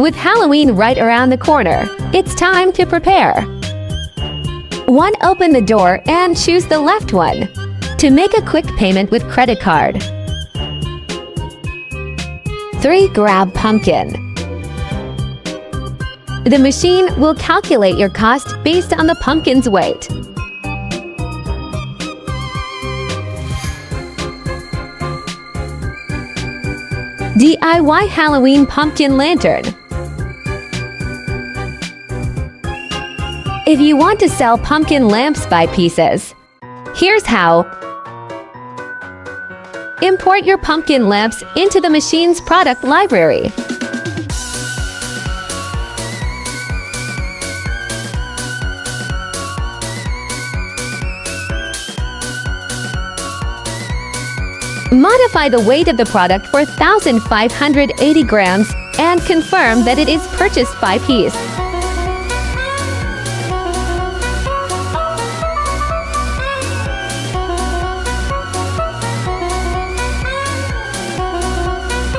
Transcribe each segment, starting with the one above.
With Halloween right around the corner, it's time to prepare. 1. Open the door and choose the left one to make a quick payment with credit card. 3. Grab pumpkin. The machine will calculate your cost based on the pumpkin's weight. DIY Halloween pumpkin lantern. If you want to sell pumpkin lamps by pieces, here's how. Import your pumpkin lamps into the machine's product library. Modify the weight of the product for 1,580 grams and confirm that it is purchased by piece.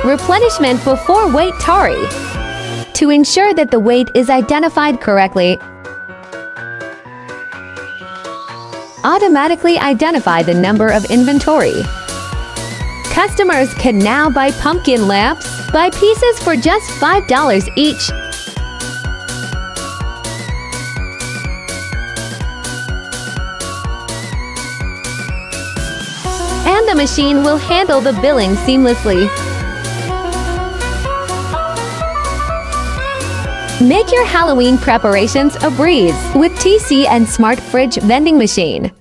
Replenishment before weight tally. To ensure that the weight is identified correctly, automatically identify the number of inventory. Customers can now buy pumpkin lamps by pieces for just $5 each. And the machine will handle the billing seamlessly. Make your Halloween preparations a breeze with TCN Smart Fridge Vending Machine.